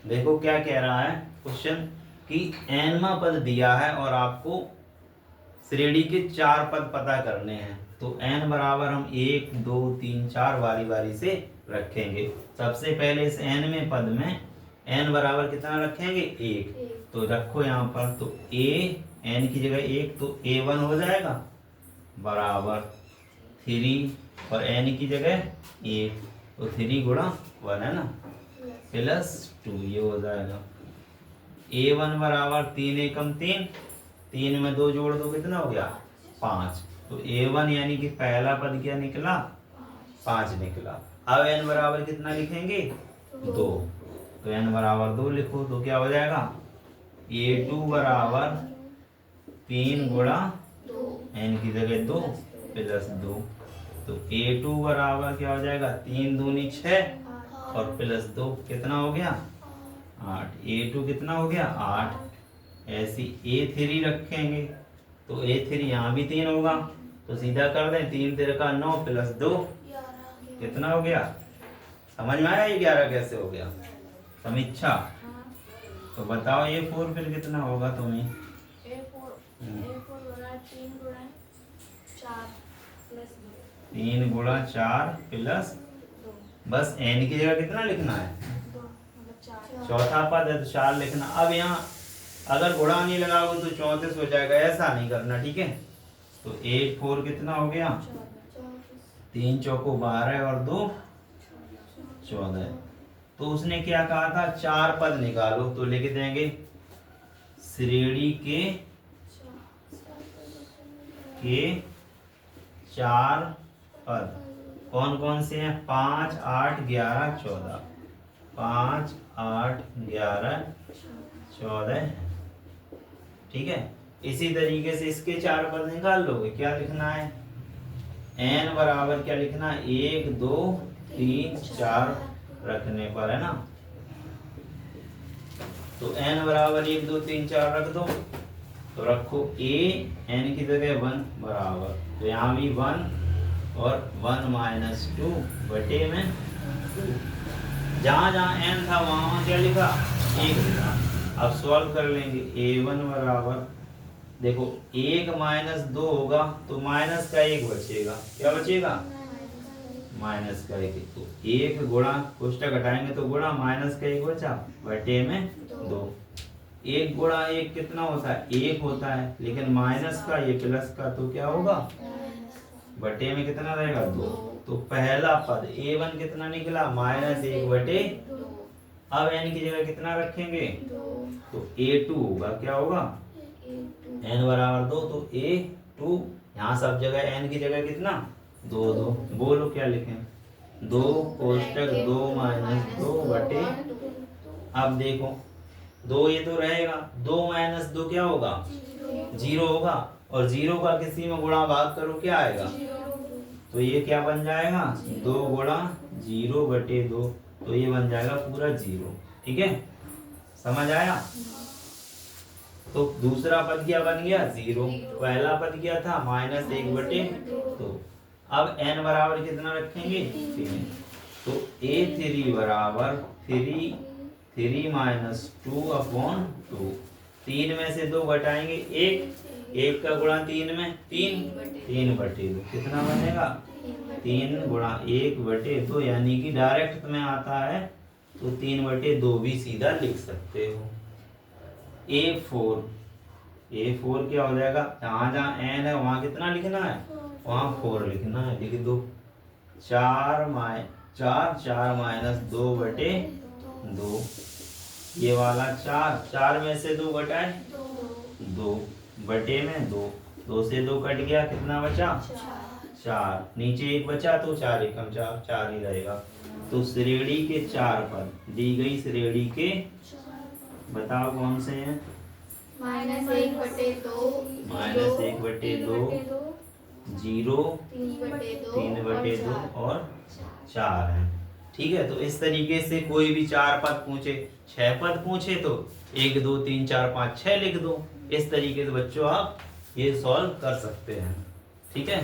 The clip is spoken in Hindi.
देखो क्या कह रहा है क्वेश्चन कि nवां पद दिया है और आपको श्रेणी के 4 पद पता करने हैं। तो n बराबर हम 1 2 3 4 बारी बारी से रखेंगे। सबसे पहले इस nवें पद में n बराबर कितना रखेंगे 1, तो रखो यहाँ पर। तो n की जगह 1 तो a1 हो जाएगा बराबर 3 और n की जगह 1 तो 3 गुणा 1 है ना प्लस 2 ये हो जाएगा। a1 बराबर 3 एकम 3, 3 में 2 जोड़ दो कितना हो गया 5। तो a1 यानी कि पहला पद क्या निकला 5 निकला। अब n बराबर कितना लिखेंगे 2, तो n बराबर 2 लिखो तो क्या हो जाएगा a2 बराबर 3 गुणा n की जगह 2 प्लस 2। तो a2 बराबर क्या हो जाएगा 3 दूनी 6 और प्लस 2 कितना हो गया 8। a2 कितना हो गया 8। ऐसी a3 रखेंगे तो a3 यहाँ भी 3 होगा तो सीधा कर दें 3 3 का 9 प्लस 2 कितना हो गया। समझ में आया ये 11 कैसे हो गया समीक्षा। तो बताओ a4 फिर कितना होगा तुम्हें A4 3 गुणा 4 प्लस बस n की जगह कितना लिखना है 2 चौथा पद है तो 4 लिखना। अब यहाँ अगर गुणा नहीं लगाओगे तो 34 हो जाएगा, ऐसा नहीं करना ठीक है। तो 8 4 कितना हो गया 3 चौको 12 और 2 14। तो उसने क्या कहा था 4 पद निकालो तो लिख देंगे श्रेणी के 4 पद कौन कौन से हैं 5 8 11 14। 5 8 11 14 ठीक है। इसी तरीके से इसके 4 पद निकाल लोगे। क्या लिखना है n बराबर क्या लिखना है 1 2 3 4 रखने पर है ना। तो n बराबर 1 2 3 4 रख दो तो रखो a n की जगह 1 बराबर तो यहाँ भी 1 और 1 माइनस 2 बटे में 2। जहाँ जहाँ n था वहाँ क्या लिखा 1 लिखा। अब सॉल्व कर लेंगे a1 बराबर देखो 1 माइनस 2 होगा तो माइनस का 1 बचेगा। क्या बचेगा माइनस का 1। तो 1 गुणा कोष्टक हटाएंगे तो गुणा माइनस का 1 बचा बटे में 2। 1 गुणा 1 कितना होता है 1 होता है, लेकिन माइनस का ये प्लस का तो क्या होगा बटे में कितना रहेगा 2। तो पहला पद a1 कितना निकला -1 बटे। अब n की जगह कितना रखेंगे तो a2 होगा। क्या होगा n बराबर 2 तो a2 यहाँ सब जगह n की जगह कितना 2 2। बोलो क्या लिखें 2 कोष्टक 2 माइनस 2 बटे। अब देखो 2 ये तो रहेगा 2 माइनस 2 क्या होगा 0 होगा और 0 का किसी में गुणा भाग करो क्या आएगा। तो ये क्या बन जाएगा 2 गुणा 0 बटे 2 तो ये बन जाएगा पूरा 0। ठीक है समझ आया। तो दूसरा पद क्या बन गया 0। पहला पद क्या था -1 बटे। तो अब n बराबर कितना रखेंगे 3। तो a3 बराबर 3 माइनस 2 अपॉन 2। 3 में से 2 घटाएंगे 1 का गुणा 3 में 3 बटे 2 कितना बनेगा 3 गुणा 1 बटे 2 यानी कि डायरेक्ट में आता है तो 3 बटे 2 भी सीधा लिख सकते हो। a4 क्या हो जाएगा जहाँ जहाँ n है वहाँ कितना लिखना है वहाँ 4 लिखना है। लिख दो 4 माइनस 2 बटे 2। ये वाला 4 में से 2 घटाए 2 बटे में 2 से 2 कट गया कितना बचा 4। नीचे 1 बचा तो 4 एकम 4 ही रहेगा। तो श्रेणी के 4 पद दी गई श्रेणी के बताओ कौन से हैं -1 बटे 2 -1 बटे 2 0 3 बटे 2 और 4 है। ठीक है। तो इस तरीके से कोई भी 4 पद पूछे 6 पद पूछे तो 1 2 3 4 5 6 लिख दो। इस तरीके से बच्चों आप ये सॉल्व कर सकते हैं। ठीक है।